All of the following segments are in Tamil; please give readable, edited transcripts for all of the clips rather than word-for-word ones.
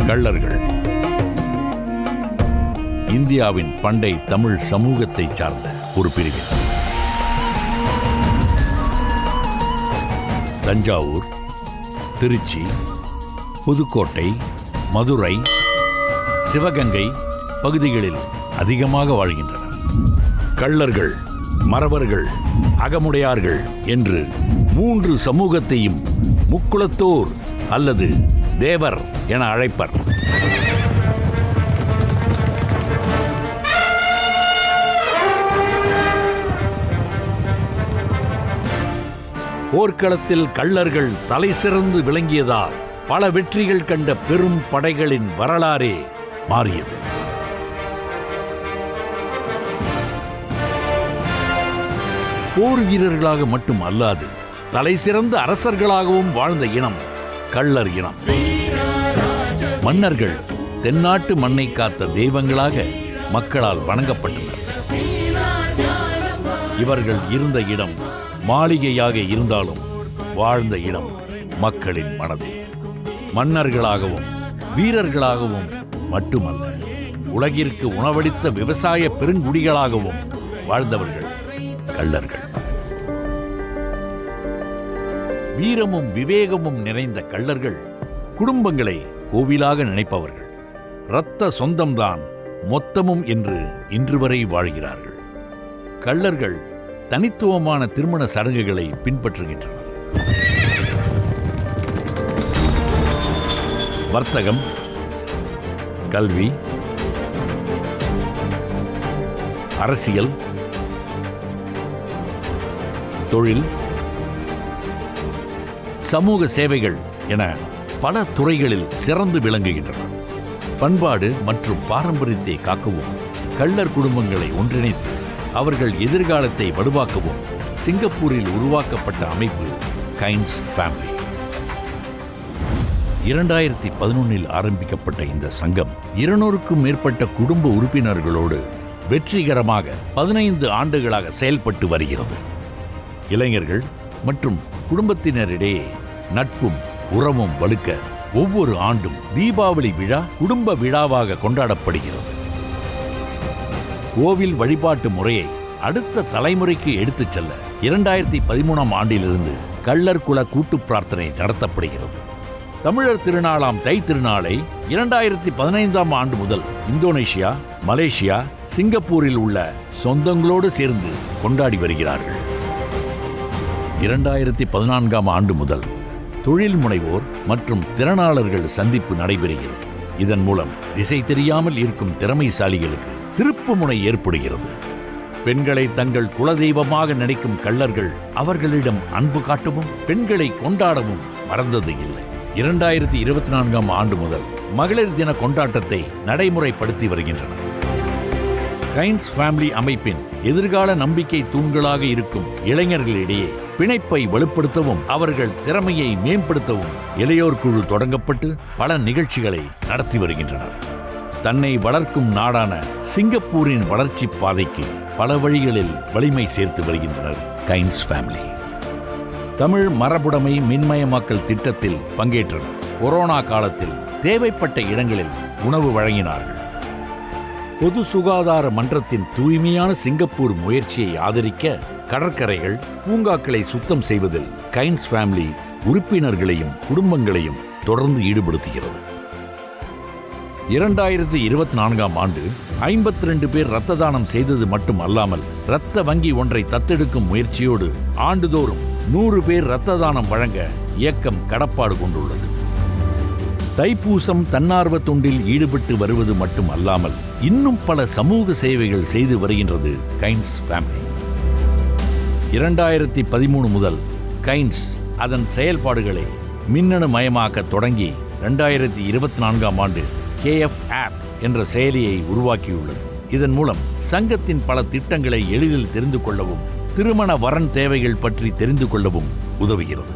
கள்ளர்கள் இந்தியாவின் பண்டை தமிழ் சமூகத்தை சார்ந்த ஒரு பிரிவினர். தஞ்சாவூர், திருச்சி, புதுக்கோட்டை, மதுரை, சிவகங்கை பகுதிகளில் அதிகமாக வாழ்கின்றனர். கள்ளர்கள், மறவர்கள், அகமுடையார்கள் என்று 3 சமூகத்தையும் முக்குளத்தோர் அல்லது தேவர் என அழைப்பர். போர்க்களத்தில் கள்ளர்கள் தலை சிறந்து விளங்கியதால் பல வெற்றிகள் கண்ட பெரும் படைகளின் வரலாறே மாறியது. போர் வீரர்களாக மட்டும் அல்லாது தலை சிறந்த அரசர்களாகவும் வாழ்ந்த இனம் கள்ளர் இனம். மன்னர்கள் தென்னாட்டு மண்ணை காத்த தெய்வங்களாக மக்களால் வணங்கப்பட்டனர். இவர்கள் இருந்த இடம் மாளிகையாக இருந்தாலும் வாழ்ந்த இடம் மக்களின் மனதில். மன்னர்களாகவும் வீரர்களாகவும் மட்டுமல்ல, உலகிற்கு உணவளித்த விவசாய பெருங்குடிகளாகவும் வாழ்ந்தவர்கள் கள்ளர்கள். வீரமும் விவேகமும் நிறைந்த கள்ளர்கள் குடும்பங்களை கோவிலாக நினைப்பவர்கள். இரத்த சொந்தம்தான் மொத்தமும் என்று இன்று வரை வாழ்கிறார்கள். கள்ளர்கள் தனித்துவமான திருமண சடங்குகளை பின்பற்றுகின்றனர். வர்த்தகம், கல்வி, அரசியல், தொழில், சமூக சேவைகள் என பல துறைகளில் சிறந்து விளங்குகின்றனர். பண்பாடு மற்றும் பாரம்பரியத்தை காக்கவும் கள்ளர் குடும்பங்களை ஒன்றிணைத்து அவர்கள் எதிர்காலத்தை வலுவாக்கவும் சிங்கப்பூரில் உருவாக்கப்பட்ட அமைப்பு கைன்ஸ் ஃபேமிலி. 2011 ஆரம்பிக்கப்பட்ட இந்த சங்கம் 200க்கும் மேற்பட்ட குடும்ப உறுப்பினர்களோடு வெற்றிகரமாக 15 ஆண்டுகளாக செயல்பட்டு வருகிறது. இளைஞர்கள் மற்றும் குடும்பத்தினரிடையே நட்பும் உறவும் வலுக்க ஒவ்வொரு ஆண்டும் தீபாவளி விழா குடும்ப விழாவாக கொண்டாடப்படுகிறது. கோவில் வழிபாட்டு முறையை அடுத்த தலைமுறைக்கு எடுத்துச் செல்ல 2013 ஆண்டிலிருந்து கள்ளர் குல கூட்டு பிரார்த்தனை நடத்தப்படுகிறது. தமிழர் திருநாளாம் தை திருநாளை 2015 ஆண்டு முதல் இந்தோனேஷியா, மலேசியா, சிங்கப்பூரில் உள்ள சொந்தங்களோடு சேர்ந்து கொண்டாடி வருகிறார்கள். 2014 ஆண்டு முதல் தொழில் முனைவோர் மற்றும் திறனாளர்கள் சந்திப்பு நடைபெறுகிறது. இதன் மூலம் திசை தெரியாமல் இருக்கும் திறமைசாலிகளுக்கு திருப்புமுனை ஏற்படுகிறது. பெண்களை தங்கள் குலதெய்வமாக நினைக்கும் கள்ளர்கள் அவர்களிடம் அன்பு காட்டவும் பெண்களை கொண்டாடவும் மறந்தது இல்லை. 2024 ஆண்டு முதல் மகளிர் தின கொண்டாட்டத்தை நடைமுறைப்படுத்தி வருகின்றனர். கைன்ஸ் ஃபேமிலி அமைப்பின் எதிர்கால நம்பிக்கை தூண்களாக இருக்கும் இளைஞர்களிடையே பிணைப்பை வலுப்படுத்தவும் அவர்கள் திறமையை மேம்படுத்தவும் இளையோர் குழு தொடங்கப்பட்டு பல நிகழ்ச்சிகளை நடத்தி வருகின்றனர். தன்னை வளர்க்கும் நாடான சிங்கப்பூரின் வளர்ச்சி பாதைக்கு பல வழிகளில் வலிமை சேர்த்து வருகின்றனர் கைன்ஸ் ஃபேமிலி. தமிழ் மரபுடைமை மின்மயமாக்கல் திட்டத்தில் பங்கேற்றனர். கொரோனா காலத்தில் தேவைப்பட்ட இடங்களில் உணவு வழங்கினார்கள். பொது சுகாதார மன்றத்தின் தூய்மையான சிங்கப்பூர் முயற்சியை ஆதரிக்க கடற்கரைகள், பூங்காக்களை சுத்தம் செய்வதில் கைன்ஸ் ஃபேமிலி உறுப்பினர்களையும் குடும்பங்களையும் தொடர்ந்து ஈடுபடுத்துகிறது. 2024 ஆண்டு 52 பேர் இரத்த தானம் செய்தது மட்டும் அல்லாமல் இரத்த வங்கி ஒன்றை தத்தெடுக்கும் முயற்சியோடு ஆண்டுதோறும் 100 பேர் இரத்த தானம் வழங்க இயக்கம் கடப்பாடு கொண்டுள்ளது. தைப்பூசம் தன்னார்வ தொண்டில் ஈடுபட்டு வருவது மட்டும் அல்லாமல் இன்னும் பல சமூக சேவைகள் செய்து வருகின்றது கைன்ஸ் ஃபேமிலி. 2013 முதல் கைன்ஸ் அதன் செயல்பாடுகளை மின்னணு மயமாக்க தொடங்கி 2024 ஆண்டு KF ஆப் என்ற செயலியை உருவாக்கியுள்ளது. இதன் மூலம் சங்கத்தின் பல திட்டங்களை எளிதில் தெரிந்து கொள்ளவும் திருமண வரன் தேவைகள் பற்றி தெரிந்து கொள்ளவும் உதவுகிறது.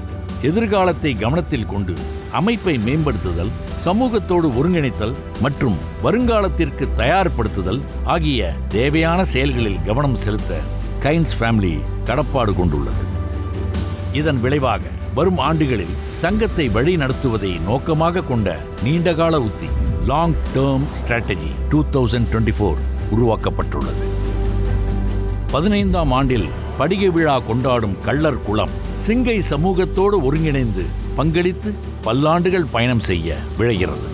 எதிர்காலத்தை கவனத்தில் கொண்டு அமைப்பை மேம்படுத்துதல், சமூகத்தோடு ஒருங்கிணைத்தல் மற்றும் வருங்காலத்திற்கு தயார்படுத்துதல் ஆகிய தேவையான செயல்களில் கவனம் செலுத்த கைன்ஸ் ஃபேமிலி கடப்பாடு கொண்டுள்ளது. இதன் விளைவாக வரும் ஆண்டுகளில் சங்கத்தை வழி நடத்துவதை நோக்கமாக கொண்ட நீண்டகால உத்தி லாங் டேர்ம் ஸ்ட்ராட்டஜி 2024 உருவாக்கப்பட்டுள்ளது. 15ஆம் ஆண்டில் படிகை விழா கொண்டாடும் கள்ளர் குளம் சிங்கை சமூகத்தோடு ஒருங்கிணைந்து பங்களித்து பல்லாண்டுகள் பயணம் செய்ய விழைகிறது.